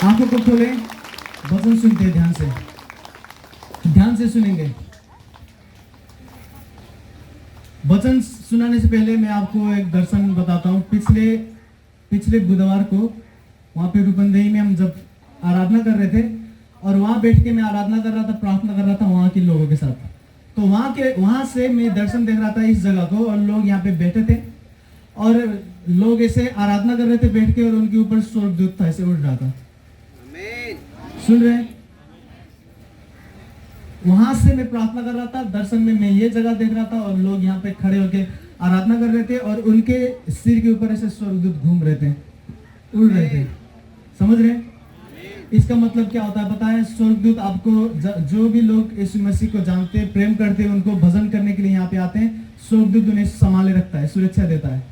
आंखों को खोलें, वचन सुनते हैं ध्यान से सुनेंगे। वचन सुनाने से पहले मैं आपको एक दर्शन बताता हूँ। पिछले बुधवार को वहाँ पे रूपंदेही में हम जब आराधना कर रहे थे और वहाँ बैठ के मैं आराधना कर रहा था, प्रार्थना कर रहा था वहाँ के लोगों के साथ। तो वहाँ से मैं दर्शन देख रहा था इस जगह को, और लोग यहाँ पे बैठे थे और लोग ऐसे आराधना कर रहे थे बैठ के, और उनके ऊपर स्वर्गदूत था ऐसे उड़ रहा था। सुन रहे हैं? वहां से मैं प्रार्थना कर रहा था, दर्शन में मैं ये जगह देख रहा था और लोग यहाँ पे खड़े होके आराधना कर रहे थे और उनके सिर के ऊपर ऐसे स्वर्गदूत घूम रहे थे, उड़ रहे थे। समझ रहे हैं? इसका मतलब क्या होता है पता है? स्वर्गदूत आपको, जो भी लोग यीशु मसीह को जानते हैं, प्रेम करते हैं, उनको भजन करने के लिए यहाँ पे आते हैं, स्वर्गदूत उन्हें संभाले रखता है, सुरक्षा देता है।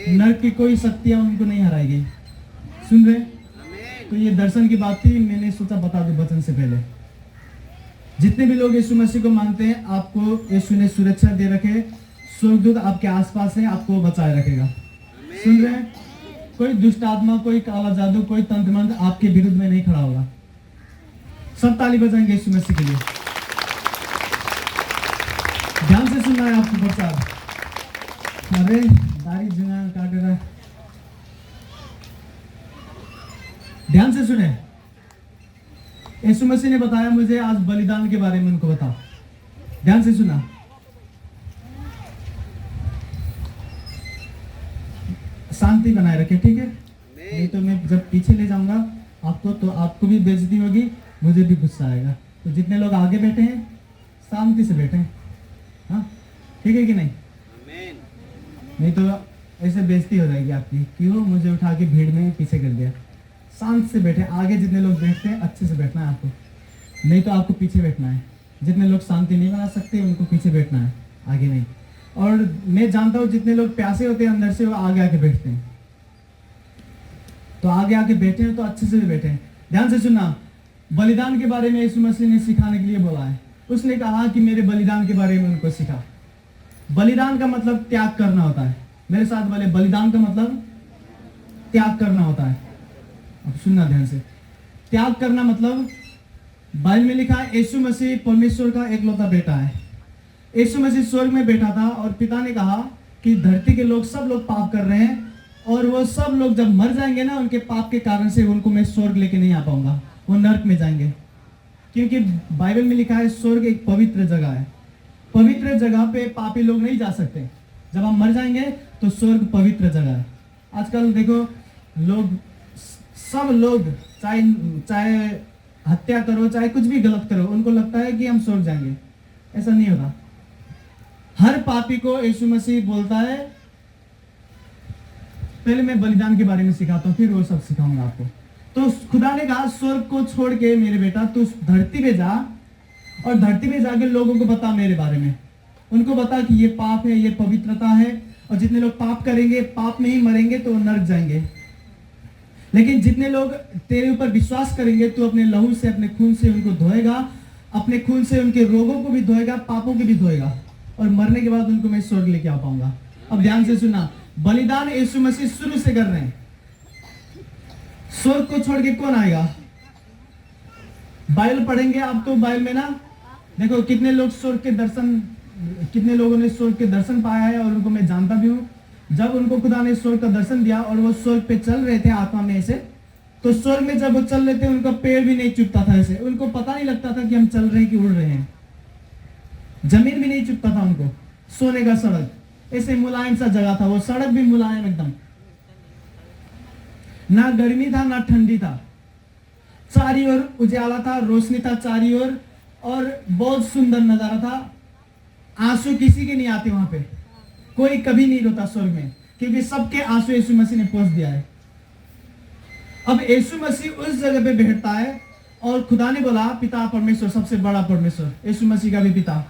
नरक की कोई शक्तियां उनको नहीं हराएगी। सुन रहे? तो ये दर्शन की बात थी, मैंने सोचा बता दूं वचन से पहले। जितने भी लोग यीशु मसीह को मानते हैं, आपको यीशु ने सुरक्षा दे रखे, स्वर्गदूत आपके आसपास है, आपको बचाए रखेगा। सुन रहे हैं? कोई दुष्ट आत्मा, कोई काला जादू, कोई तंत्र मंत्र आपके विरुद्ध में नहीं खड़ा होगा। सब ताली बजाएंगे यीशु मसीह के लिए। ध्यान से सुनना है आपको प्रचार। अरे दाढ़ी जुना काट रहा है, ध्यान से सुने। यीशु मसीह ने बताया मुझे आज बलिदान के बारे में उनको बता। ध्यान से सुना। शांति बनाए रखे, ठीक है? नहीं तो मैं जब पीछे ले जाऊंगा आपको, तो आपको भी बेइज्जती होगी, मुझे भी गुस्सा आएगा। तो जितने लोग आगे बैठे हैं शांति से बैठे, हाँ ठीक है कि नहीं? नहीं तो ऐसे बेइज्जती हो जाएगी आपकी, क्यों मुझे उठा के भीड़ में पीछे कर दिया। शांत से बैठे। आगे जितने लोग बैठते हैं अच्छे से बैठना है आपको, नहीं तो आपको पीछे बैठना है। जितने लोग शांति नहीं बना सकते उनको पीछे बैठना है, आगे नहीं। और मैं जानता हूँ जितने लोग प्यासे होते हैं अंदर से, वो आगे आके बैठते हैं। तो आगे आके बैठे हैं तो अच्छे से भी बैठे हैं। ध्यान से सुनना। बलिदान के बारे में यीशु मसीह ने सिखाने के लिए बोला है। उसने कहा कि मेरे बलिदान के बारे में उनको सिखा। बलिदान का मतलब त्याग करना होता है। मेरे साथ बोले, बलिदान का मतलब त्याग करना होता है। अब सुनना ध्यान से। त्याग करना मतलब, बाइबल में लिखा है यीशु मसीह परमेश्वर का एकलौता बेटा है। यीशु मसीह स्वर्ग में बैठा था और पिता ने कहा कि धरती के लोग, सब लोग पाप कर रहे हैं, और वो सब लोग जब मर जाएंगे ना, उनके पाप के कारण से उनको मैं स्वर्ग लेके नहीं आ पाऊंगा, वो नरक में जाएंगे। क्योंकि बाइबल में लिखा है स्वर्ग एक पवित्र जगह है। पवित्र जगह पे पापी लोग नहीं जा सकते। जब हम मर जाएंगे तो स्वर्ग पवित्र जगह है। आजकल देखो, सब लोग चाहे हत्या करो, चाहे कुछ भी गलत करो, उनको लगता है कि हम स्वर्ग जाएंगे। ऐसा नहीं होता। हर पापी को यीशु मसीह बोलता है, पहले मैं बलिदान के बारे में सिखाता हूँ, फिर वो सब सिखाऊंगा आपको। तो खुदा ने कहा, स्वर्ग को छोड़ के मेरे बेटा तू धरती पे जा, और धरती पे जाके लोगों को बता मेरे बारे में। उनको बता कि ये पाप है, ये पवित्रता है, और जितने लोग पाप करेंगे, पाप में ही मरेंगे, तो वो नरक जाएंगे। लेकिन जितने लोग तेरे ऊपर विश्वास करेंगे, तू अपने लहू से, अपने खून से उनको धोएगा, अपने खून से उनके रोगों को भी धोएगा, पापों को भी धोएगा, और मरने के बाद उनको मैं स्वर्ग लेके आ पाऊंगा। अब ध्यान से सुना। बलिदान यीशु मसीह शुरू से कर रहे हैं। स्वर्ग को छोड़ के कौन आएगा? बाइबल पढ़ेंगे आप तो बाइबल में ना, देखो कितने लोग स्वर्ग के दर्शन, कितने लोगों ने स्वर्ग के दर्शन पाया है, और उनको मैं जानता भी हूँ। जब उनको खुदा ने स्वर्ग का दर्शन दिया और वो स्वर्ग पे चल रहे थे आत्मा में ऐसे, तो स्वर्ग में जब वो चल रहे थे, उनका पैर भी नहीं चुभता था ऐसे। उनको पता नहीं लगता था कि हम चल रहे हैं कि उड़ रहे हैं। जमीन भी नहीं चुभता था उनको। सोने का सड़क, ऐसे मुलायम सा जगह था, वो सड़क भी मुलायम एकदम, ना गर्मी था ना ठंडी था, चारी ओर उजाला था, रोशनी था चारी ओर, और बहुत सुंदर नजारा था। आंसू किसी के नहीं आते वहां पे, कोई कभी नहीं रोता स्वर्ग में, क्योंकि सबके आंसू यीशु मसीह ने पोंछ दिया है। अब यीशु मसीह उस जगह पे बैठता है, और खुदा ने बोला, पिता परमेश्वर, सबसे बड़ा परमेश्वर, यीशु मसीह का भी पिता,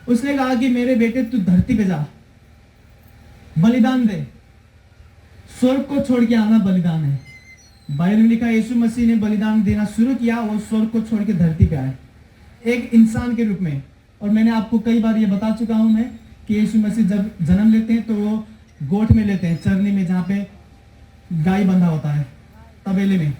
उसने कहा कि मेरे बेटे तू धरती पे जा, बलिदान दे। स्वर्ग को छोड़ के आना बलिदान है। बाइबल में लिखा है यीशु मसीह ने बलिदान देना शुरू किया, वो स्वर्ग को छोड़ के धरती पे आए एक इंसान के रूप में। और मैंने आपको कई बार ये बता चुका हूं मैं कि यीशु मसीह जब जन्म लेते हैं तो वो गोठ में लेते हैं, चरनी में, जहाँ पे गाय बंधा होता है, तबेले में।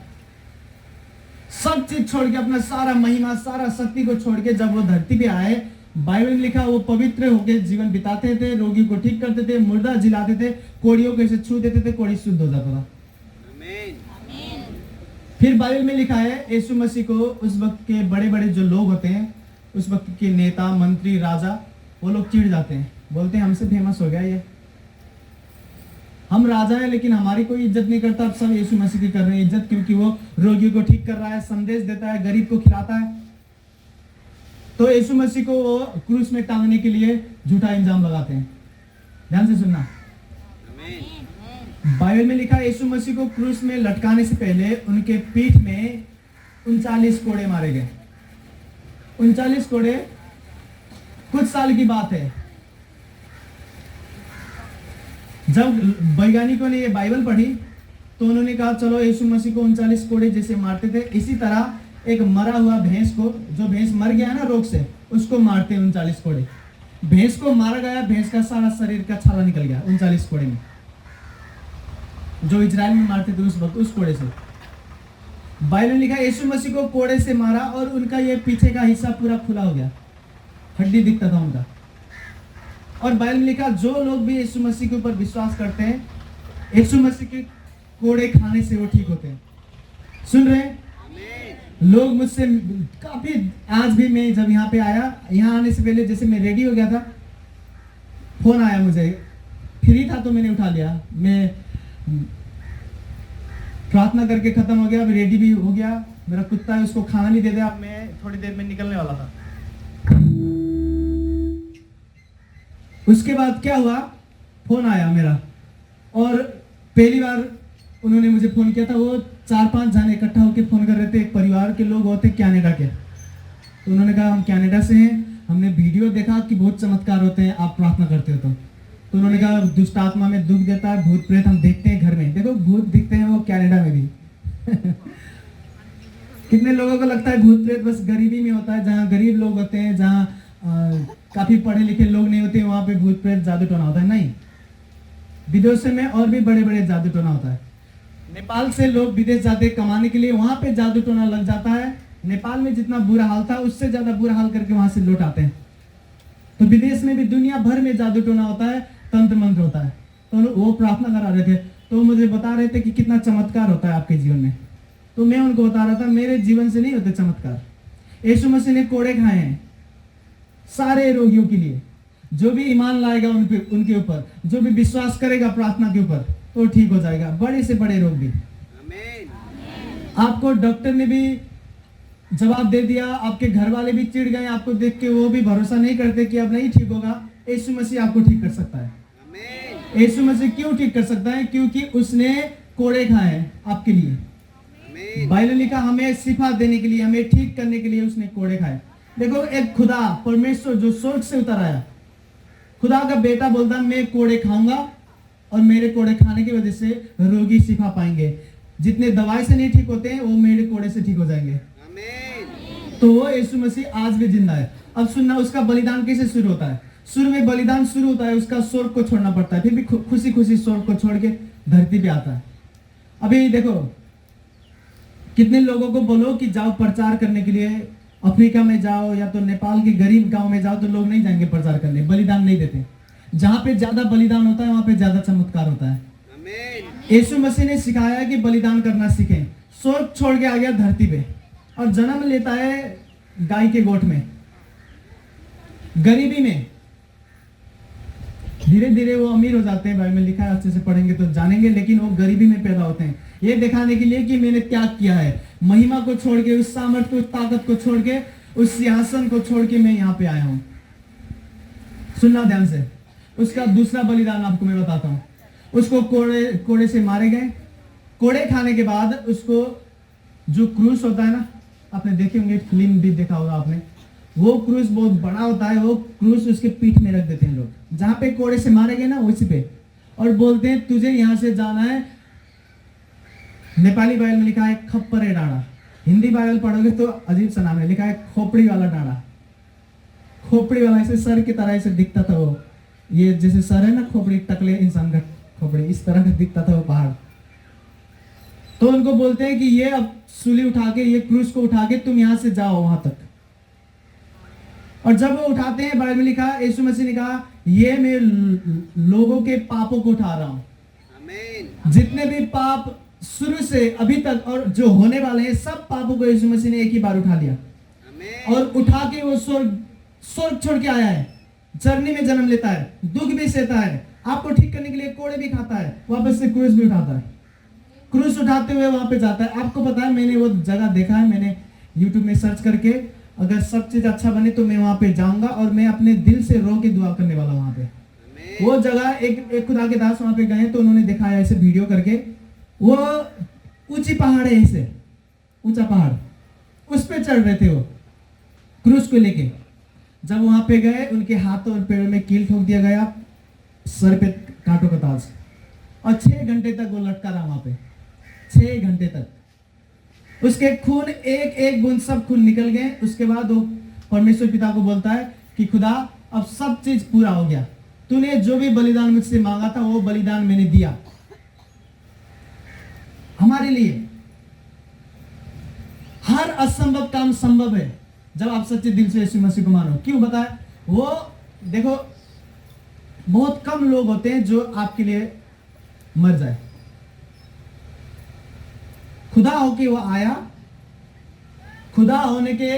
सब चीज छोड़ के, अपना सारा महिमा, सारा शक्ति को छोड़ के जब वो धरती पे आए, बाइबल में लिखा वो पवित्र होकर जीवन बिताते थे, रोगी को ठीक करते थे, मुर्दा जिलाते थे, कोड़ियों को ऐसे छू देते थे, कोड़ी शुद्ध हो जाता था। फिर बाइबल में लिखा है यीशु मसीह को उस वक्त के बड़े बड़े जो लोग होते हैं, उस वक्त के नेता, मंत्री, राजा, वो लोग चिढ़ जाते हैं, बोलते हैं हमसे फेमस हो गया ये, हम राजा है लेकिन हमारी कोई इज्जत नहीं करता, अब सब यीशु मसीह की कर रहे हैं इज्जत, क्योंकि वो रोगियों को ठीक कर रहा है, संदेश देता है, गरीब को खिलाता है। तो यीशु मसीह को वो क्रूस में टांगने के लिए झूठा इल्जाम लगाते हैं। ध्यान से सुनना, बाइबल में लिखा है यीशु मसीह को क्रूस में लटकाने से पहले उनके पीठ में 39 कोड़े मारे गए। 39 कोड़े कुछ साल की बात है। जब वैज्ञानिकों ने ये बाइबल पढ़ी तो उन्होंने कहा चलो यीशु मसीह को 39 कोड़े जैसे मारते थे, इसी तरह एक मरा हुआ भैंस को, जो भैंस मर गया ना रोग से, उसको मारते 39 कोड़े। भैंस को मारा गया, भैंस का सारा शरीर का छाला निकल गया 39 कोड़े में, जो इजराइल में मारते थे उस वक्त, उस कोड़े से। बाइबल में लिखा यीशु मसीह को कोड़े से मारा और उनका ये पीछे का हिस्सा पूरा खुला हो गया, हड्डी दिखता था उनका। और बाइबल में लिखा जो लोग भी यीशु मसीह के ऊपर विश्वास करते हैं, यीशु मसीह के कोड़े खाने से वो ठीक होते हैं। सुन रहे हैं? लोग मुझसे काफी, आज भी मैं जब यहाँ पे आया, यहाँ आने से पहले जैसे मैं रेडी हो गया था, फोन आया मुझे, फ्री था तो मैंने उठा लिया। मैं प्रार्थना करके खत्म हो गया, रेडी भी हो गया, मेरा कुत्ता है उसको खाना नहीं दे दिया, मैं थोड़ी देर में निकलने वाला था। उसके बाद क्या हुआ, फोन आया मेरा, और पहली बार उन्होंने मुझे फोन किया था। वो 4-5 जने इकट्ठा होकर फोन कर रहे थे, एक परिवार के लोग होते कनाडा के। तो उन्होंने कहा हम कनाडा से हैं, हमने वीडियो देखा कि बहुत चमत्कार होते हैं, आप प्रार्थना करते हो तो उन्होंने कहा दुष्ट आत्मा में दुख देता है, भूत प्रेत हम देखते हैं घर में। देखो भूत दिखते हैं वो कनाडा में भी कितने लोगों को लगता है भूत प्रेत बस गरीबी में होता है, जहाँ गरीब लोग होते हैं, जहाँ काफी पढ़े लिखे लोग नहीं होते, वहां पे भूत प्रेत जादू टोना होता है। नहीं, विदेशों में और भी बड़े बड़े जादू टोना होता है। नेपाल से लोग विदेश जाते कमाने के लिए, वहां पे जादू टोना लग जाता है। नेपाल में जितना बुरा हाल था उससे ज्यादा बुरा हाल करके वहां से लौट आते हैं। तो विदेश में भी दुनिया भर में जादू टोना होता है, तंत्र मंत्र होता है। तो वो प्रार्थना करा रहे थे, तो मुझे बता रहे थे कि कितना चमत्कार होता है आपके जीवन में। तो मैं उनको बता रहा था मेरे जीवन से नहीं होते चमत्कार। यीशु मसीह ने कोड़े खाए हैं सारे रोगियों के लिए, जो भी ईमान लाएगा उनके ऊपर, जो भी विश्वास करेगा प्रार्थना के ऊपर, तो ठीक हो जाएगा, बड़े से बड़े रोग भी। आपको डॉक्टर ने भी जवाब दे दिया, आपके घर वाले भी चिढ़ गए आपको देख के, वो भी भरोसा नहीं करते कि अब नहीं ठीक होगा। यीशु मसीह आपको ठीक कर सकता है। यीशु मसीह क्यों ठीक कर सकता है? क्योंकि उसने कोड़े खाए हैं आपके लिए। बाइबल लिखा हमें शिफा देने के लिए, हमें ठीक करने के लिए उसने कोड़े खाए। देखो एक खुदा परमेश्वर जो स्वर्ग से उतर आया, खुदा का बेटा बोलता मैं कोड़े खाऊंगा और मेरे कोड़े खाने की वजह से रोगी शिफा पाएंगे। जितने दवाई से नहीं ठीक होते हैं वो मेरे कोड़े से ठीक हो जाएंगे। तो वो यीशु मसीह आज भी जिंदा है। अब सुनना, उसका बलिदान कैसे शुरू होता है? शुरू में बलिदान शुरू होता है, उसका स्वर्ग को छोड़ना पड़ता है, फिर भी खुशी खुशी स्वर्ग को छोड़ के धरती पे आता है। अभी देखो कितने लोगों को बोलो कि जाओ प्रचार करने के लिए, अफ्रीका में जाओ या तो नेपाल के गरीब गांव में जाओ, तो लोग नहीं जाएंगे प्रचार करने, बलिदान नहीं देते। जहां पे ज्यादा बलिदान होता है वहां पे ज्यादा चमत्कार होता है। यीशु मसीह ने सिखाया कि बलिदान करना सीखें। स्वर्ग छोड़ के आ गया धरती पे और जन्म लेता है गाय के गोठ में, गरीबी में। धीरे धीरे वो अमीर हो जाते हैं, बाइबल में लिखा है, अच्छे से पढ़ेंगे तो जानेंगे, लेकिन वो गरीबी में पैदा होते हैं ये दिखाने के लिए कि मैंने त्याग किया है, महिमा को छोड़ के, उस सामर्थ को, ताकत को छोड़ के, उस सिंहासन को छोड़ के मैं यहाँ पे आया हूं। सुनना ध्यान से। उसका दूसरा बलिदान आपको मैं बताता हूं। उसको कोड़े से मारे गए। कोड़े खाने के बाद उसको जो क्रूस होता है ना, आपने देखे होंगे, फिल्म भी देखा होगा आपने, वो क्रूस बहुत बड़ा होता है, वो क्रूस उसके पीठ में रख देते हैं लोग, जहां पे कोड़े से मारे गए ना उसी पे, और बोलते हैं तुझे यहां से जाना है। नेपाली बाइबल में लिखा है खप्परे डाँडा, हिंदी बाइबल पढ़ोगे तो अजीब सा नाम है, लिखा है खोपड़ी वाला डाँडा। खोपड़ी वाला ऐसे सर की तरह ऐसे दिखता था वो, ये जैसे सर है ना खोपड़ी, टकले इंसान का खोपड़ी, इस तरह का दिखता था वो पहाड़। तो उनको बोलते हैं कि ये अब सूली उठा के, ये क्रूस को उठा के तुम यहां से जाओ वहां तक। और जब वो उठाते हैं, बाइबल में लिखा, यीशु मसीह ने कहा, ये मैं लोगों के पापों को उठा रहा हूं। जितने भी पाप शुरू से अभी तक और जो होने वाले हैं, सब पापों को यीशु मसीह ने एक ही बार उठा लिया। और उठा के वो स्वर्ग छोड़ के आया है, जर्नी में जन्म लेता है, दुख भी सहता है, आपको ठीक करने के लिए कोड़े भी खाता है, वापस से क्रूस भी उठाता है। क्रूस उठाते हुए वहां पे जाता है। आपको पता है, मैंने वो जगह देखा है, मैंने यूट्यूब में सर्च करके, अगर सब चीज अच्छा बने तो मैं वहां पे जाऊंगा और मैं अपने दिल से रो के दुआ करने वाला वहां पे। वो जगह एक खुदा के दास वहां पे गए तो उन्होंने दिखाया ऐसे वीडियो करके। वो ऊंची पहाड़ है, ऐसे ऊंचा पहाड़, उस पे चढ़ रहे थे वो क्रूस को लेके। जब वहां पे गए, उनके हाथों और पैरों में कील ठोक दिया गया, सर पे कांटों का ताज, और 6 घंटे तक वो लटका रहा वहां पे, 6 घंटे तक। उसके खून एक एक बूंद सब खून निकल गए। उसके बाद वो परमेश्वर पिता को बोलता है कि खुदा, अब सब चीज पूरा हो गया, तूने जो भी बलिदान मुझसे मांगा था वो बलिदान मैंने दिया हमारे लिए। हर असंभव काम संभव है जब आप सच्चे दिल से यीशु मसीह को मानो। क्यों बताया? वो देखो, बहुत कम लोग होते हैं जो आपके लिए मर जाए। खुदा होके वो आया, खुदा होने के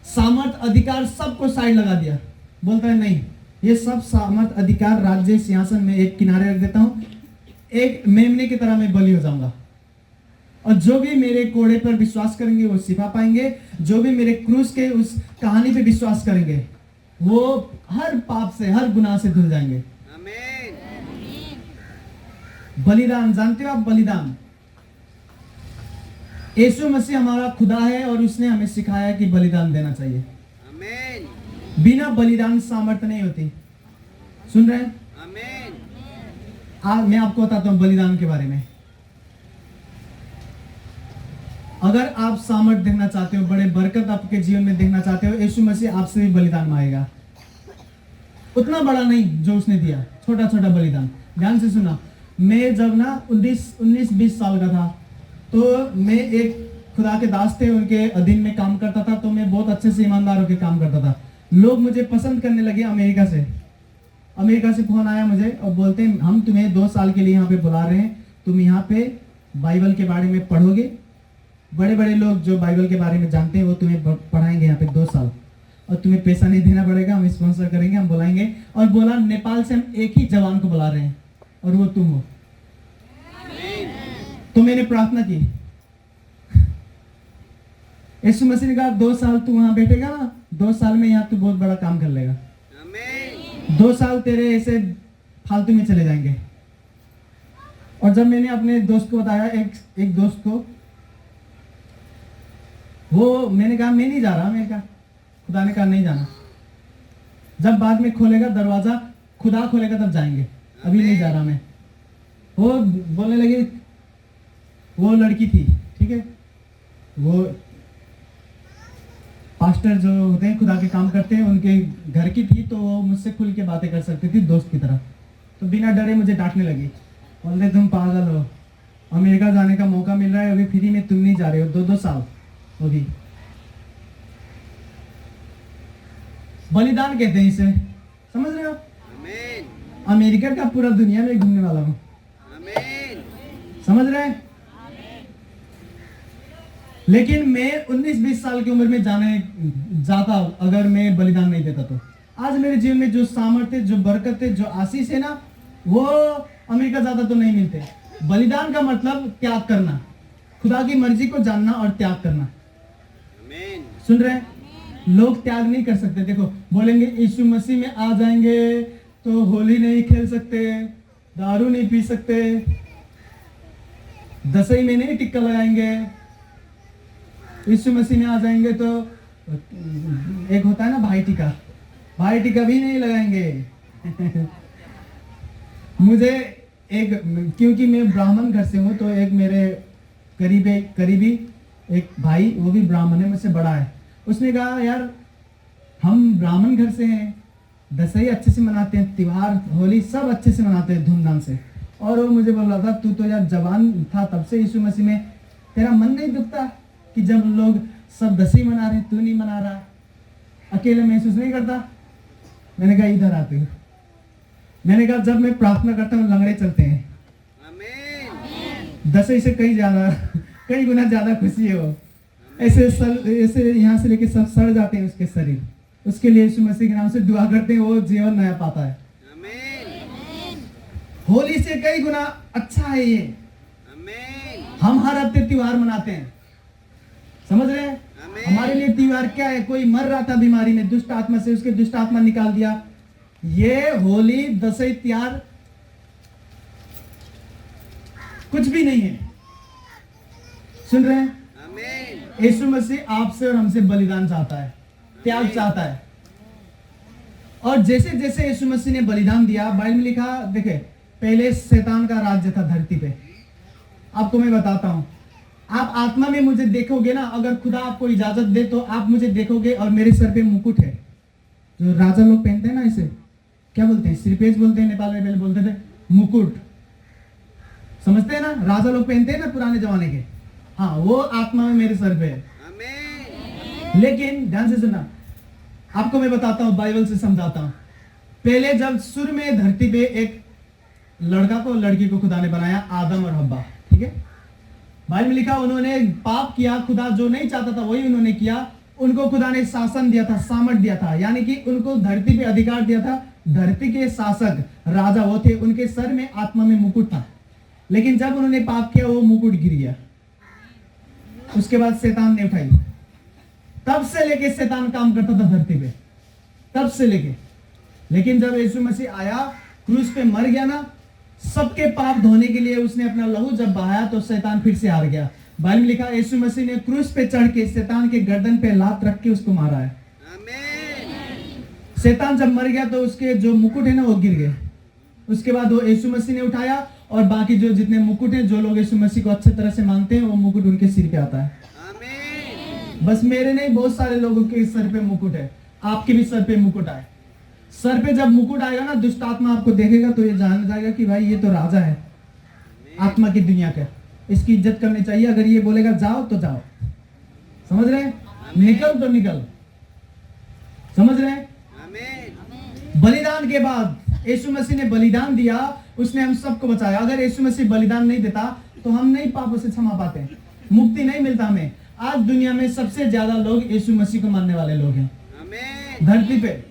सामर्थ अधिकार सबको साइड लगा दिया। बोलता है नहीं, ये सब सामर्थ अधिकार, राज्य, सिंहासन में एक किनारे रख देता हूं, एक मेमने की तरह मैं बलि हो जाऊंगा। और जो भी मेरे कोड़े पर विश्वास करेंगे वो सिपा पाएंगे, जो भी मेरे क्रूस के उस कहानी पे विश्वास करेंगे वो हर पाप से, हर गुनाह से धुल जाएंगे। आमीन। बलिदान, जानते हो आप बलिदान? यीशु मसीह हमारा खुदा है और उसने हमें सिखाया कि बलिदान देना चाहिए। आमीन। बिना बलिदान सामर्थ्य नहीं होती। सुन रहे हैं? आमीन। आज मैं आपको बताता हूं बलिदान के बारे में। अगर आप सामर्थ्य देखना चाहते हो, बड़े बरकत आपके जीवन में देखना चाहते हो, यीशु मसीह आपसे भी बलिदान मांगेगा। उतना बड़ा नहीं जो उसने दिया, छोटा छोटा बलिदान। ध्यान से सुना। मैं जब ना 19-20 साल का था, तो मैं एक खुदा के दास थे, उनके अधीन में काम करता था। तो मैं बहुत अच्छे से ईमानदार होकर काम करता था। लोग मुझे पसंद करने लगे। अमेरिका से फोन आया मुझे और बोलते हैं, हम तुम्हें 2 साल के लिए यहाँ पे बुला रहे हैं, तुम यहाँ पे बाइबल के बारे में पढ़ोगे। बड़े बड़े लोग जो बाइबल के बारे में जानते हैं वो तुम्हें पढ़ाएंगे यहाँ पे 2 साल, और तुम्हें पैसा नहीं देना पड़ेगा, हम स्पॉन्सर करेंगे, हम बुलाएंगे। और बोला, नेपाल से हम एक ही जवान को बुला रहे हैं और वो तुम हो। तो मैंने प्रार्थना की। यीशु मसीह ने कहा, 2 साल तू वहां बैठेगा ना, 2 साल में यहाँ तू बहुत बड़ा काम कर लेगा। 2 साल तेरे ऐसे फालतू में चले जाएंगे। और जब मैंने अपने दोस्त को बताया, एक दोस्त को, वो मैंने कहा मैं नहीं जा रहा। मैंने कहा, खुदा ने कहा नहीं जाना, जब बाद में खोलेगा दरवाजा, खुदा खोलेगा तब जाएंगे, अभी नहीं जा रहा मैं। वो बोलने लगे, वो लड़की थी, ठीक है, वो पास्टर जो होते हैं, खुदा के काम करते हैं, उनके घर की थी। तो वो मुझसे खुल के बातें कर सकती थी दोस्त की तरह। तो बिना डरे मुझे डांटने लगी, बोलते तुम पागल हो, अमेरिका जाने का मौका मिल रहा है, अभी फ्री में तुम नहीं जा रहे हो, 2-2 साल। वो भी बलिदान कहते हैं इसे, समझ रहे हो? आमीन। अमेरिका का पूरा दुनिया में घूमने वाला हूं। आमीन। समझ रहे हैं? लेकिन मैं 19-20 साल की उम्र में जाता अगर मैं बलिदान नहीं देता तो आज मेरे जीवन में जो सामर्थ्य, जो बरकत है, जो आशीष है ना, वो अमेरिका ज्यादा तो नहीं मिलते। बलिदान का मतलब त्याग करना, खुदा की मर्जी को जानना और त्याग करना। सुन रहे हैं? लोग त्याग नहीं कर सकते। देखो, बोलेंगे यीशु मसीह में आ जाएंगे तो होली नहीं खेल सकते, दारू नहीं पी सकते, दसई में नहीं टिक्का लगाएंगे, यीशु मसीह में आ जाएंगे तो एक होता है ना भाई टीका भी नहीं लगाएंगे। मुझे एक, क्योंकि मैं ब्राह्मण घर से हूँ, तो एक मेरे करीबी एक भाई, वो भी ब्राह्मण है, मुझसे बड़ा है, उसने कहा यार हम ब्राह्मण घर से हैं, दसई अच्छे से मनाते हैं, त्योहार होली सब अच्छे से मनाते हैं धूमधाम से, और वो मुझे बोल रहा था, तू तो यार जवान था तब से यीशु मसीह में, तेरा मन नहीं दुखता कि जब लोग सब दशहरी मना रहे हैं तू नहीं मना रहा, अकेले महसूस नहीं करता? मैंने कहा इधर आते हो। मैंने कहा जब मैं प्रार्थना करता हूँ लंगड़े चलते हैं, दशहरी से कई गुना ज्यादा खुशी है वो। ऐसे यहाँ से लेके सब सड़ जाते हैं उसके शरीर, उसके लिए यीशु मसीह के नाम से दुआ करते हैं, वो जीवन नया पाता है। होली से कई गुना अच्छा है ये। हम हर हफ्ते त्योहार मनाते हैं, समझ रहे हैं? हमारे लिए त्योहार क्या है? कोई मर रहा था बीमारी में दुष्ट आत्मा से, उसके दुष्ट आत्मा निकाल दिया। ये होली दशहरी त्योहार कुछ भी नहीं है। सुन रहे हैं? यीशु मसीह आपसे और हमसे बलिदान चाहता है, त्याग चाहता है। और जैसे जैसे यीशु मसीह ने बलिदान दिया, बाइबल में लिखा, देखे पहले शैतान का राज्य था धरती पे। आपको मैं बताता हूं, आप आत्मा में मुझे देखोगे ना, अगर खुदा आपको इजाजत दे तो आप मुझे देखोगे और मेरे सर पे मुकुट है, जो राजा लोग पहनते हैं ना, इसे क्या बोलते हैं? सिरपेज बोलते हैं, नेपाल में पहले बोलते थे मुकुट। समझते हैं ना? राजा लोग पहनते हैं ना पुराने जमाने के। हाँ, वो आत्मा में मेरे सर पे है। लेकिन ध्यान से सुनना, आपको मैं बताता हूं, बाइबल से समझाता हूं। पहले जब शुरू में धरती पे एक लड़का को लड़की को खुदा ने बनाया, आदम और हब्बा, ठीक है? बाइबल में लिखा उन्होंने पाप किया, खुदा जो नहीं चाहता था वही उन्होंने किया। उनको खुदा ने शासन दिया था, सामर्थ दिया था, यानी कि उनको धरती पे अधिकार दिया था। धरती के शासक राजा वो थे, उनके सर में आत्मा में मुकुट था। लेकिन जब उन्होंने पाप किया वो मुकुट गिर गया, उसके बाद शैतान ने उठाई। तब से लेके शैतान काम करता था धरती पे, तब से लेके। लेकिन जब यीशु मसीह आया, क्रूस पे मर गया ना, सबके पाप धोने के लिए उसने अपना लहू जब बहाया तो शैतान फिर से हार गया। बाइबल में लिखा यीशु मसीह ने क्रूस पे चढ़ के शैतान के गर्दन पे लात रख के उसको मारा है। शैतान जब मर गया तो उसके जो मुकुट है ना वो गिर गए। उसके बाद वो यीशु मसीह ने उठाया, और बाकी जो जितने मुकुट हैं, जो लोग यीशु मसीह को अच्छे तरह से मानते हैं, वो मुकुट उनके सिर पे आता है। बस मेरे नहीं, बहुत सारे लोगों के सर पे मुकुट है। आपके भी सर पे मुकुट आए। सर पे जब मुकुट आएगा ना, दुष्ट आत्मा आपको देखेगा तो ये जान जाएगा कि भाई ये तो राजा है आत्मा की दुनिया का, इसकी इज्जत करनी चाहिए। अगर ये बोलेगा जाओ तो जाओ, समझ रहे हैं? निकल तो निकल, समझ रहे हैं? बलिदान के बाद यीशु मसीह ने बलिदान दिया, उसने हम सबको बचाया। अगर यीशु मसीह बलिदान नहीं देता तो हम नहीं पापों से क्षमा पाते, मुक्ति नहीं मिलता हमें। आज दुनिया में सबसे ज्यादा लोग यीशु मसीह को मानने वाले लोग हैं। धरती पे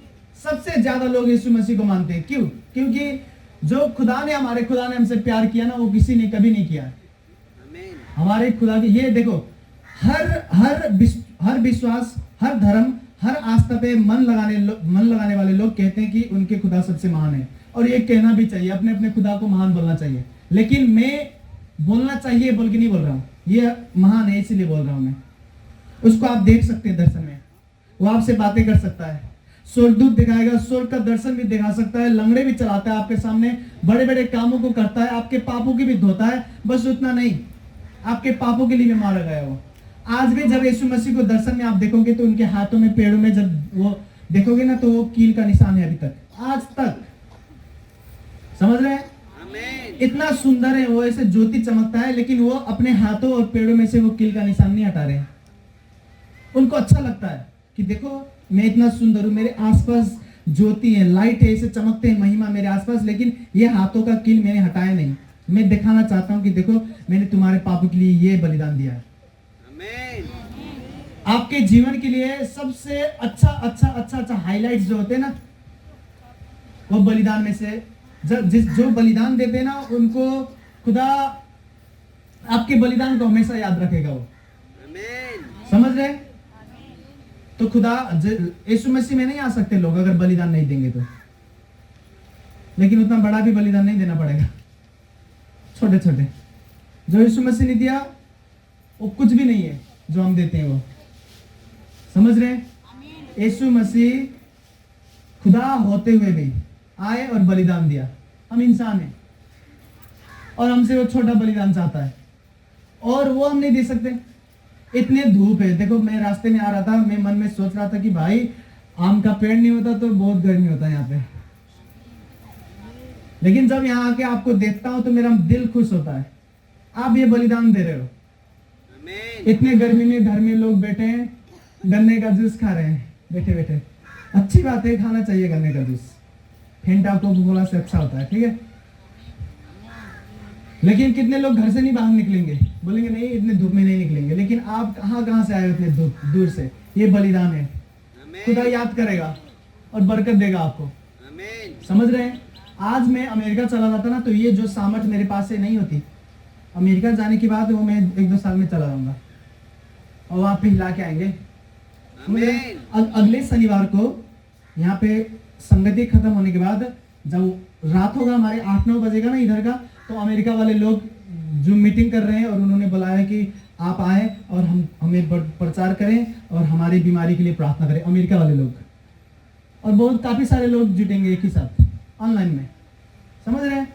सबसे ज्यादा लोग यीशु मसीह को मानते हैं। क्यों? क्योंकि जो हमारे खुदा ने हमसे प्यार किया ना, वो किसी ने कभी नहीं किया। हमारे खुदा की ये देखो, हर विश्वास, हर धर्म, हर आस्था पे मन लगाने वाले लोग कहते हैं कि उनके खुदा सबसे महान है। और ये कहना भी चाहिए, अपने अपने खुदा को महान बोलना चाहिए। लेकिन मैं बोलना चाहिए बोल के नहीं बोल रहा हूँ, ये महान है इसलिए बोल रहा हूँ मैं। उसको आप देख सकते हैं दर्शन में, वो आपसे बातें कर सकता है, स्वर्गदूत दिखाएगा, स्वर्ग का दर्शन भी दिखा सकता है, लंगड़े भी चलाता है आपके सामने, बड़े बड़े कामों को करता है, आपके पापों की भी धोता है। बस उतना नहीं, आपके पापों के लिए भी मारा गया वो। आज भी जब यीशु मसीह को दर्शन में आप देखोगे तो उनके हाथों में, पेड़ों में जब वो देखोगे ना, तो वो कील का निशान है अभी तक, आज तक। समझ रहे हैं? इतना सुंदर है वो, ऐसे ज्योति चमकता है, लेकिन वो अपने हाथों और पेड़ों में से वो कील का निशान नहीं हटा रहे। उनको अच्छा लगता है कि देखो मैं इतना सुंदर हूं, मेरे आसपास ज्योति है, लाइट है, ऐसे चमकते हैं महिमा मेरे आसपास, लेकिन ये हाथों का कील मैंने हटाया नहीं। मैं दिखाना चाहता हूं कि देखो मैंने तुम्हारे पापों के लिए ये बलिदान दिया है। आपके जीवन के लिए सबसे अच्छा हाइलाइट्स जो होते हैं ना, वो बलिदान में से जो बलिदान देते हैं ना, उनको खुदा आपके बलिदान को हमेशा याद रखेगा वो। समझ रहे? तो खुदा यीशु मसीह में नहीं आ सकते लोग अगर बलिदान नहीं देंगे तो। लेकिन उतना बड़ा भी बलिदान नहीं देना पड़ेगा, छोटे छोटे जो यीशु मसीह ने दिया वो कुछ भी नहीं है जो हम देते हैं वो। समझ रहे? यीशु मसीह खुदा होते हुए भी आए और बलिदान दिया। हम इंसान हैं और हमसे वो छोटा बलिदान चाहता है, और वो हम नहीं दे सकते। इतने धूप है, देखो मैं रास्ते में आ रहा था, मैं मन में सोच रहा था कि भाई आम का पेड़ नहीं होता तो बहुत गर्मी होता है यहाँ पे। लेकिन जब यहाँ आके आपको देखता हूं तो मेरा दिल खुश होता है। आप ये बलिदान दे रहे हो। इतने गर्मी में घर में लोग बैठे हैं, गन्ने का जूस खा रहे हैं बैठे बैठे। अच्छी बात है, खाना चाहिए गन्ने का जूस, फेंटा कोका कोला से अच्छा होता है, ठीक है। लेकिन कितने लोग घर से नहीं बाहर निकलेंगे, बोलेंगे नहीं इतने धूप में नहीं निकलेंगे। लेकिन आप कहाँ से आए हो इतने दूर से? ये बलिदान है। खुदा याद करेगा और बरकत देगा आपको। समझ रहे हैं? आज मैं अमेरिका चला जाता ना तो ये जो सामर्थ मेरे पास से नहीं होती। अमेरिका जाने के बाद वो मैं 1-2 साल में चला जाऊंगा और वहां पे हिला के आएंगे। अगले शनिवार को यहाँ पे संगति खत्म होने के बाद जब रात होगा, हमारे 8-9 बजेगा ना इधर का, तो अमेरिका वाले लोग जो मीटिंग कर रहे हैं और उन्होंने बुलाया कि आप आए और हमें प्रचार करें और हमारी बीमारी के लिए प्रार्थना करें। अमेरिका वाले लोग और बहुत काफी सारे लोग जुटेंगे एक ही साथ ऑनलाइन में। समझ रहे हैं?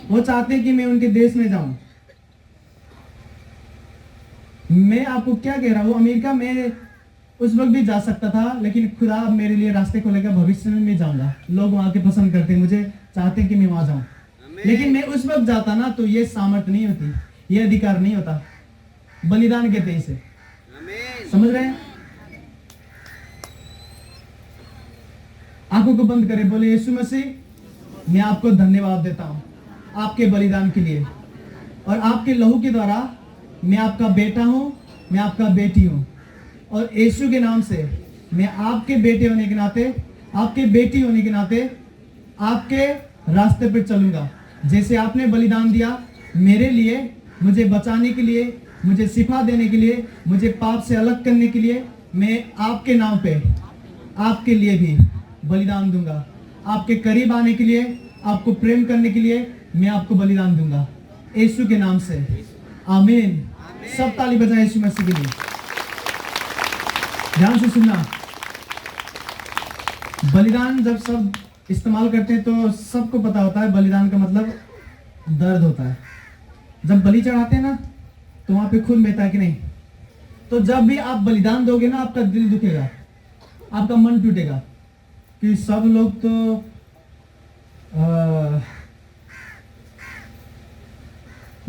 वो चाहते हैं कि मैं उनके देश में जाऊं। मैं आपको क्या कह रहा हूं, अमेरिका में उस वक्त भी जा सकता था, लेकिन खुदा अब मेरे लिए रास्ते खोलेगा। भविष्य में मैं जाऊंगा। लोग वहां के पसंद करते हैं, मुझे चाहते हैं कि मैं वहां जाऊं। लेकिन मैं उस वक्त जाता ना तो ये सामर्थ्य नहीं होती, ये अधिकार नहीं होता। बलिदान कहते हैं इसे। समझ रहे हैं? आंखों को बंद करें, बोले यीशु मसीह मैं आपको धन्यवाद देता हूं आपके बलिदान के लिए, और आपके लहू के द्वारा मैं आपका बेटा हूं, मैं आपका बेटी हूं। और यीशु के नाम से मैं आपके बेटे होने के नाते, आपके बेटी होने के नाते आपके रास्ते पर चलूंगा। जैसे आपने बलिदान दिया मेरे लिए, मुझे बचाने के लिए, मुझे शिफा देने के लिए, मुझे पाप से अलग करने के लिए, मैं आपके नाम पे आपके लिए भी बलिदान दूंगा। आपके करीब आने के लिए, आपको प्रेम करने के लिए मैं आपको बलिदान दूंगा यीशु के नाम से। आमीन। सब ताली बजाएं यीशु मसीह के लिए। ध्यान से सुनना, बलिदान जब सब इस्तेमाल करते हैं तो सबको पता होता है बलिदान का मतलब दर्द होता है। जब बलि चढ़ाते हैं ना तो वहां पे खून बहता है कि नहीं? तो जब भी आप बलिदान दोगे ना आपका दिल दुखेगा, आपका मन टूटेगा कि सब लोग तो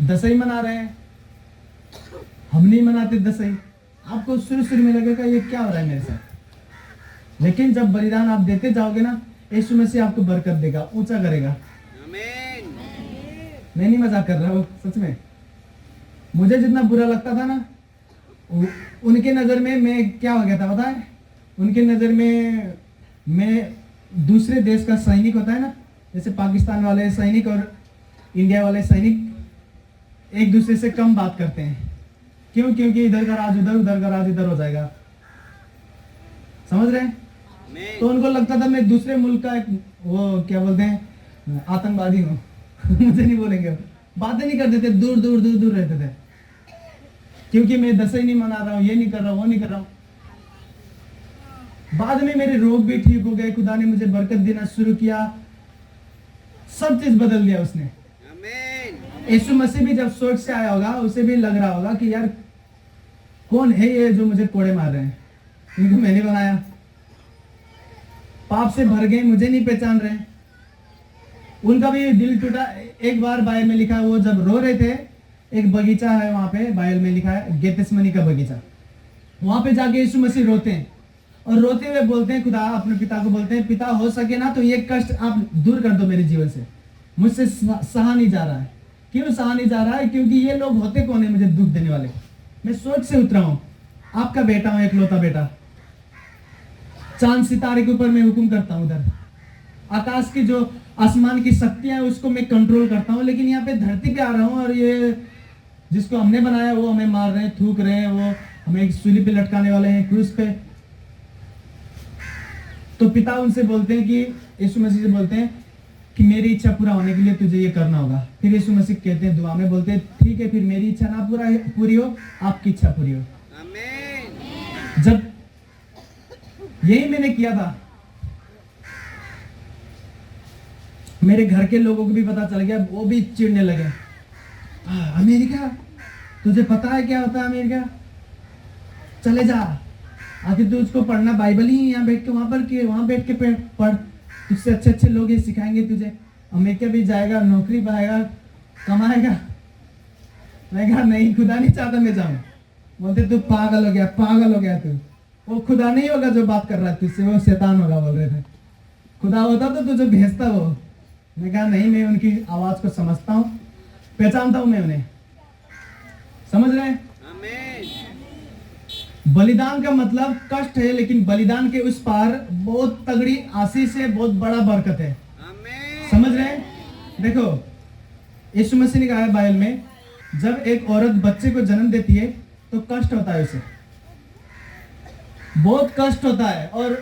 दसई मना रहे हैं, हम नहीं मनाते दसई। आपको शुरू में लगेगा ये क्या हो रहा है मेरे साथ। लेकिन जब बलिदान आप देते जाओगे ना, यीशु मसीह आपको बरकत देगा, ऊंचा करेगा। मैं नहीं मजाक कर रहा हूँ, सच में। मुझे जितना बुरा लगता था ना, उनके नजर में मैं क्या हो गया था पता है? उनके नजर में मैं दूसरे देश का सैनिक होता है ना, जैसे पाकिस्तान वाले सैनिक और इंडिया वाले सैनिक एक दूसरे से कम बात करते हैं। क्यों? क्योंकि इधर का राज उधर, उधर का राज इधर हो जाएगा। समझ रहे हैं? तो उनको लगता था मैं दूसरे मुल्क का एक वो क्या बोलते हैं आतंकवादी हूँ। मुझे नहीं बोलेंगे, बातें नहीं करते थे, दूर दूर दूर दूर रहते थे, क्योंकि मैं दसई नहीं मना रहा हूँ, ये नहीं कर रहा हूँ, वो नहीं कर रहा हूँ। बाद में मेरे रोग भी ठीक हो गए, खुदा ने मुझे बरकत देना शुरू किया, सब चीज बदल दिया उसने। यीशु मसीह भी जब स्वर्ग से आया होगा, उसे भी लग रहा होगा कि यार कौन है ये जो मुझे कोड़े मार रहे हैं, इनको मैंने बनाया। पाप से भर गए, मुझे नहीं पहचान रहे। उनका भी दिल टूटा। एक बार बाइबल में लिखा है, वो जब रो रहे थे, एक बगीचा है वहां पे, बाइबल में लिखा है गेतसेमनी का बगीचा। वहां पे जाके यीशु मसीह रोते हैं और रोते हुए बोलते हैं, खुदा अपने पिता को बोलते हैं, पिता हो सके ना तो ये कष्ट आप दूर कर दो मेरे जीवन से, मुझसे सहा नहीं जा रहा है। क्यों सहा नहीं जा रहा है? क्योंकि ये लोग होते कौन है मुझे दुख देने वाले? मैं स्वर्ग से उतरा हूं, आपका बेटा हूं, एकलौता बेटा। चांद सितारे के ऊपर मैं हुक्म करता हूं, उधर आकाश की जो आसमान की शक्तियां है उसको मैं कंट्रोल करता हूं। लेकिन यहाँ पे धरती पे आ रहा हूं और ये जिसको हमने बनाया वो हमें मार रहे हैं, थूक रहे हैं, वो हमें एक सूली पे लटकाने वाले हैं, क्रूस पे। तो पिता उनसे बोलते हैं कि यीशु मसीह से बोलते हैं कि मेरी इच्छा पूरा होने के लिए तुझे ये करना होगा। फिर यीशु मसीह कहते हैं दुआ में, बोलते हैं ठीक है, फिर मेरी इच्छा ना पूरी हो, आपकी इच्छा पूरी हो। जब यही मैंने किया था, मेरे घर के लोगों को भी पता चल गया, वो भी चिढ़ने लगे। अमेरिका, तुझे पता है क्या होता है अमेरिका? चले जा, आखिर तू उसको पढ़ना बाइबल ही यहाँ बैठ के, वहां बैठ के पढ़, तुझसे अच्छे अच्छे लोग ये सिखाएंगे तुझे। अमेरिका भी जाएगा, नौकरी पाएगा, कमाएगा। मैं कहा नहीं, खुदा नहीं चाहता मैं जाऊं। बोलते तू पागल हो गया, पागल हो गया तू। वो खुदा नहीं होगा जो बात कर रहा है तुझसे, वो शैतान होगा बोल रहे थे। खुदा होता तो तुझे भेजता वो। मैं कहा नहीं, मैं उनकी आवाज को समझता हूँ, पहचानता हूं मैं उन्हें। समझ रहे हैं? बलिदान का मतलब कष्ट है, लेकिन बलिदान के उस पार बहुत तगड़ी आशीष है, बहुत बड़ा बरकत है। समझ रहे हैं? देखो, यीशु मसीह ने कहा है बाइबल में, जब एक औरत बच्चे को जन्म देती है तो कष्ट होता है उसे, बहुत कष्ट होता है। और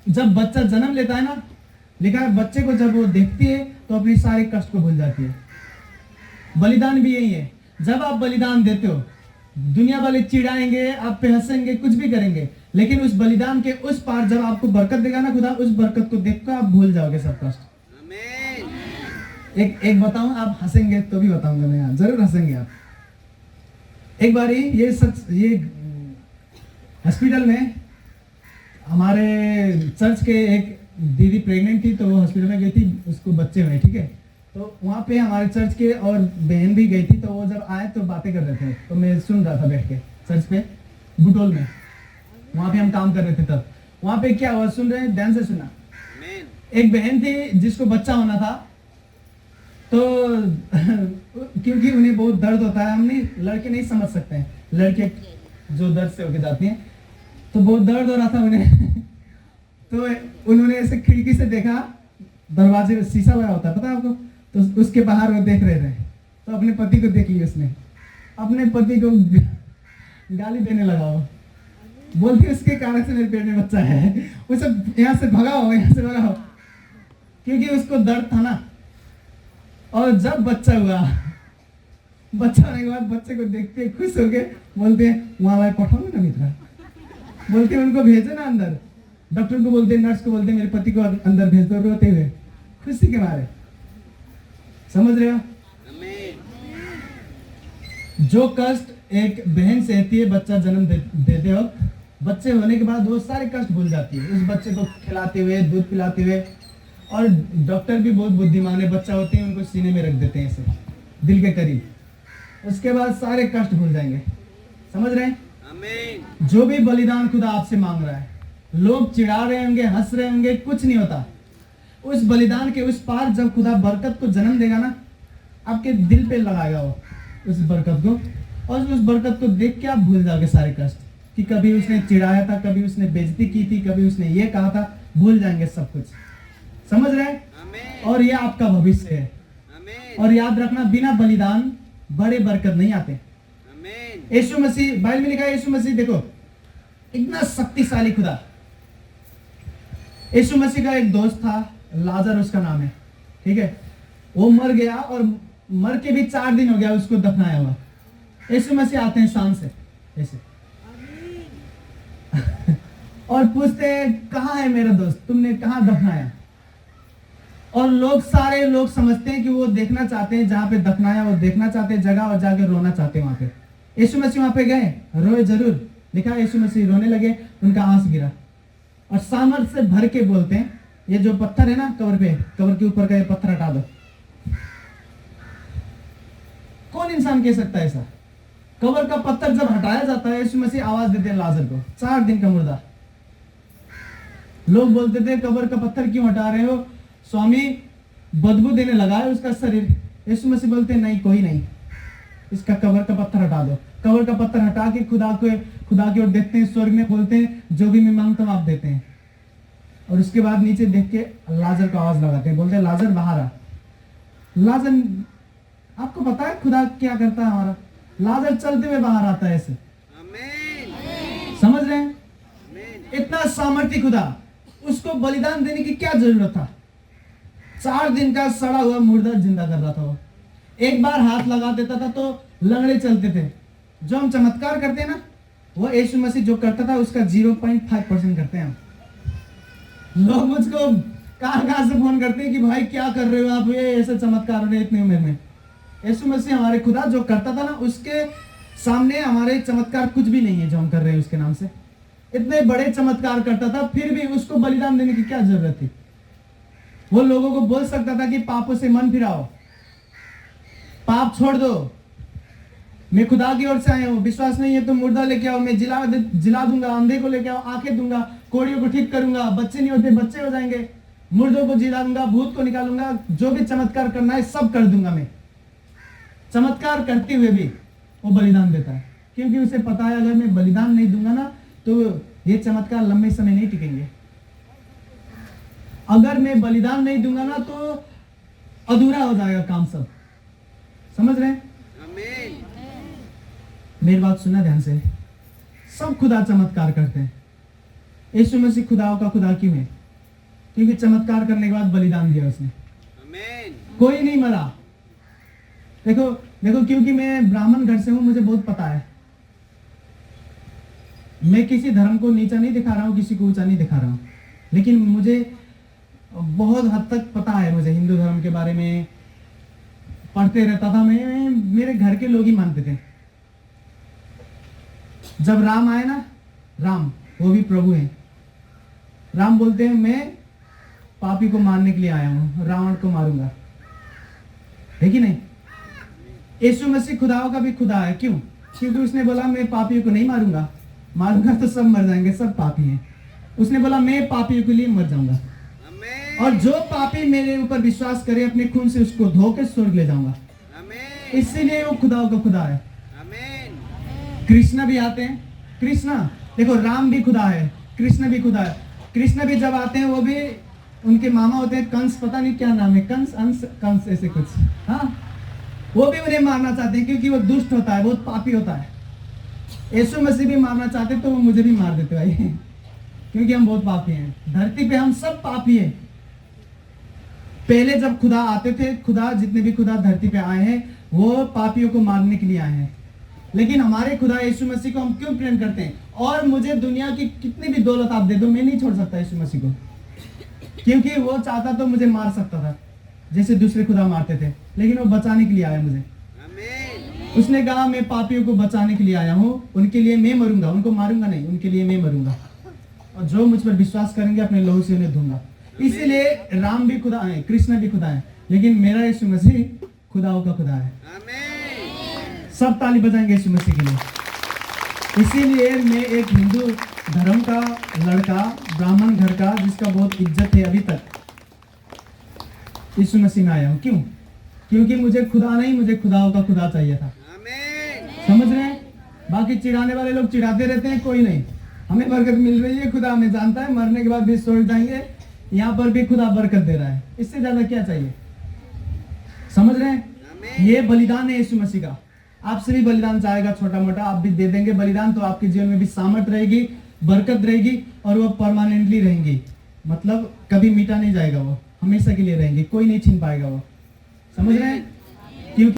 जब बच्चा जन्म लेता है ना, लिखा है बच्चे को जब वो देखती है तो अपनी सारे कष्ट को भूल जाती है। बलिदान भी यही है। जब आप बलिदान देते हो, दुनिया वाले चिढ़ाएंगे, आप पे हंसेंगे, कुछ भी करेंगे, लेकिन उस बलिदान के उस पार जब आपको बरकत देगा ना खुदा, उस बरकत को देखकर आप भूल जाओगे सब कष्ट। एक बताऊं, आप हंसेंगे तो भी बताऊंगा मैं, यहाँ जरूर हंसेंगे आप। एक बारी ये हॉस्पिटल में हमारे चर्च के एक दीदी प्रेग्नेंट थी, तो वो हॉस्पिटल में गई थी, उसको बच्चे हुए, ठीक है। तो वहाँ पे हमारे चर्च के और बहन भी गई थी, तो वो जब आए तो बातें कर रहे थे, तो मैं सुन रहा था बैठ के चर्च पे बुटोल में। वहाँ पे हम काम कर रहे थे तब। वहाँ पे क्या हुआ सुन रहे हैं, ध्यान से सुना। एक बहन थी जिसको बच्चा होना था, तो क्योंकि उन्हें बहुत दर्द होता है, हमने लड़के नहीं समझ सकते हैं, लड़के जो दर्द से होके जाती हैं, तो बहुत दर्द हो रहा था उन्हें। तो उन्होंने ऐसे खिड़की से देखा, दरवाजे में शीशा लगा होता है पता है आपको, तो उसके बाहर वो देख रहे थे, तो अपने पति को देख लिया उसने, अपने पति को गाली देने लगा। वो बोलती उसके कारण से मेरे पेट में बच्चा है, वो सब यहाँ से भगाओ, यहाँ से भगाओ, क्योंकि उसको दर्द था ना। और जब बच्चा हुआ, बच्चा होने के बाद बच्चे को देखते खुश हो गए, बोलते हैं वहां पठाओ ना मित्रा, बोलते हैं उनको भेजो ना अंदर। डॉक्टर को बोलते, नर्स को बोलते मेरे पति को अंदर भेज दो, रोते हुए खुशी के मारे। समझ रहे हो? जो कष्ट एक बहन सहती है बच्चा जन्म देते वक्त, बच्चे होने के बाद वो सारे कष्ट भूल जाती है, उस बच्चे को खिलाते हुए, दूध पिलाते हुए। और डॉक्टर भी बहुत बुद्धिमान है, बच्चा होते हैं उनको सीने में रख देते हैं ऐसे दिल के करीब, उसके बाद सारे कष्ट भूल जाएंगे। समझ रहे हैं? जो भी बलिदान खुदा आपसे मांग रहा है, लोग चिढ़ा रहे होंगे, हंस रहे होंगे, कुछ नहीं होता। उस बलिदान के उस पार जब खुदा बरकत को जन्म देगा ना, आपके दिल पे लगाएगा वो उस बरकत को, और उस बरकत को देख के आप भूल जाओगे सारे कष्ट, कि कभी उसने चिढ़ाया था, कभी उसने बेइज्जती की थी, कभी उसने ये कहा था, भूल जाएंगे सब कुछ। समझ रहे हैं? और ये आपका भविष्य है। और याद रखना, बिना बलिदान बड़े बरकत नहीं आते। यीशु मसीह, बाइबल में लिखा है, यीशु मसीह देखो इतना शक्तिशाली खुदा। यीशु मसीह का एक दोस्त था, लाजर उसका नाम है, ठीक है। वो मर गया और मर के भी 4 दिन हो गया उसको दफनाया हुआ। यीशु मसीह आते हैं शान से ऐसे और पूछते हैं कहाँ है मेरा दोस्त, तुमने कहाँ दफनाया? और सारे लोग समझते हैं कि वो देखना चाहते हैं जहां पे दफनाया, वो देखना चाहते हैं जगह, और जाके रोना चाहते हैं वहां पे। यीशु मसीह वहां पे गए, रोए जरूर, लिखा है यीशु मसीह रोने लगे, उनका आंस गिरा, और सामर्थ से भर के बोलते हैं, ये जो पत्थर है ना कब्र पे, कब्र के ऊपर का ये पत्थर हटा दो। कौन इंसान कह सकता है ऐसा? कब्र का पत्थर जब हटाया जाता है, यीशु मसीह आवाज देते हैं लाजर को, 4 दिन का मुर्दा। लोग बोलते थे कब्र का पत्थर क्यों हटा रहे हो स्वामी, बदबू देने लगा है उसका शरीर। यीशु मसीह बोलते नहीं, कोई नहीं, इसका कब्र का पत्थर हटा दो। कब्र का पत्थर हटा के खुदा की ओर देखते हैं, स्वर्ग में बोलते हैं जो भी मैं मांगता हूं आप देते हैं। और उसके बाद नीचे देख के लाजर को आवाज लगाते हैं, बोलते हैं लाजर बाहर आ। लाजर, आपको पता है खुदा क्या करता है हमारा? लाजर चलते हुए बाहर आता है ऐसे। समझ रहे हैं? इतना सामर्थ्य खुदा, उसको बलिदान देने की क्या जरूरत था? 4 दिन का सड़ा हुआ मुर्दा जिंदा कर रहा था वो। एक बार हाथ लगा देता था तो लंगड़े चलते थे। जो हम चमत्कार करते हैं ना, वो यीशु मसीह जो करता था उसका 0.5% करते हैं हम। लोग मुझको कहां से फोन करते हैं कि भाई क्या कर रहे हो आप, ये ऐसे चमत्कार हो रहे इतनी उम्र में। यीशु मसीह हमारे खुदा जो करता था ना, उसके सामने हमारे चमत्कार कुछ भी नहीं है जो हम कर रहे हैं उसके नाम से। इतने बड़े चमत्कार करता था, फिर भी उसको बलिदान देने की क्या जरूरत थी? वो लोगों को बोल सकता था कि पापों से मन फिराओ, पाप छोड़ दो, मैं खुदा की ओर से आया हूँ, विश्वास नहीं है तो मुर्दा लेके आओ, मैं जिला दूंगा, अंधे को लेके आओ, आंखें दूंगा, कोड़ियों को ठीक करूंगा, बच्चे नहीं होते बच्चे हो जाएंगे, मुर्दों को जिला दूंगा, भूत को निकालूंगा, जो भी चमत्कार करना है सब कर दूंगा मैं। चमत्कार करते हुए भी वो बलिदान देता है, क्योंकि उसे पता है अगर मैं बलिदान नहीं दूंगा ना तो ये चमत्कार लंबे समय नहीं टिकेंगे। अगर मैं बलिदान नहीं दूंगा ना तो अधूरा हो जाएगा काम सब। समझ रहे हैं? मेरी बात सुनना ध्यान से। सब खुदा चमत्कार करते हैं। यीशु मसीह खुदाओं का खुदा क्यों है? क्योंकि चमत्कार करने के बाद बलिदान दिया उसने। कोई नहीं मरा। देखो देखो, क्योंकि मैं ब्राह्मण घर से हूं, मुझे बहुत पता है। मैं किसी धर्म को नीचा नहीं दिखा रहा हूं, किसी को ऊंचा नहीं दिखा रहा हूं, लेकिन मुझे बहुत हद तक पता है। मुझे हिंदू धर्म के बारे में पढ़ते रहता था मैं, मेरे घर के लोग ही मानते थे। जब राम आए ना, राम वो भी प्रभु हैं, राम बोलते हैं मैं पापी को मारने के लिए आया हूं, रावण को मारूंगा, है कि नहीं? यीशु मसीह खुदाओं का भी खुदा है। क्यों? क्योंकि उसने बोला मैं पापियों को नहीं मारूंगा, मारूंगा तो सब मर जाएंगे, सब पापी हैं। उसने बोला मैं पापियों के लिए मर जाऊंगा, और जो पापी मेरे ऊपर विश्वास करे अपने खून से उसको धो के स्वर्ग ले जाऊंगा। इसीलिए वो खुदाओं का खुदा है। कृष्ण भी आते हैं। कृष्ण देखो, राम भी खुदा है, कृष्ण भी खुदा है। कृष्ण भी जब आते हैं, वो भी उनके मामा होते हैं कंस, पता नहीं क्या नाम है, कंस, अंश, कंस, ऐसे कुछ। हाँ, वो भी उन्हें मारना चाहते हैं क्योंकि वो दुष्ट होता है, बहुत पापी होता है। यीशु मसीह भी मारना चाहते तो वो मुझे भी मार देते भाई, क्योंकि हम बहुत पापी हैं। धरती पे हम सब पापी हैं। पहले जब खुदा आते थे, खुदा जितने भी खुदा धरती पे आए हैं वो पापियों को मारने के लिए आए हैं। लेकिन हमारे खुदा यीशु मसीह को हम क्यों प्रेम करते हैं? और मुझे दुनिया की कितनी भी दौलत आप दे दो, मैं नहीं छोड़ सकता यीशु मसीह को, क्योंकि वो चाहता तो मुझे मार सकता था जैसे दूसरे खुदा मारते थे, लेकिन वो बचाने के लिए आया मुझे। उसने कहा मैं पापियों को बचाने के लिए आया हूँ, उनके लिए मैं मरूंगा, उनको मारूंगा नहीं, उनके लिए मैं मरूंगा, और जो मुझ पर विश्वास करेंगे अपने लहू से उन्हें धूंगा। इसीलिए राम भी खुदा है, कृष्ण भी खुदा है, लेकिन मेरा यीशु मसीह खुदाओं का खुदा है। सब ताली बजाएंगे यीशु मसीह के लिए। इसीलिए मैं एक हिंदू धर्म का लड़का, ब्राह्मण घर का, जिसका बहुत इज्जत है अभी तक, यीशु मसीह में आया हूँ। क्यों? क्योंकि मुझे खुदा नहीं, मुझे खुदाओं का खुदा चाहिए था। समझ रहे हैं? बाकी चिढ़ाने वाले लोग चिढ़ाते रहते हैं, कोई नहीं, हमें बरकत मिल रही है, खुदा हमें जानता है, मरने के बाद भी स्वर्ग जाएंगे, यहाँ पर भी खुदा बरकत दे रहा है, इससे ज्यादा क्या चाहिए? समझ रहे हैं? ये बलिदान है यीशु मसीह का। आपसे भी बलिदान चाहेगा छोटा मोटा, आप भी दे देंगे बलिदान, तो आपके जीवन में भी सामर्थ रहेगी, बरकत रहेगी, और वो परमानेंटली रहेंगी। मतलब कभी मिटा नहीं जाएगा, वो हमेशा के लिए रहेंगे, कोई नहीं छीन पाएगा वो। समझ रहे हैं?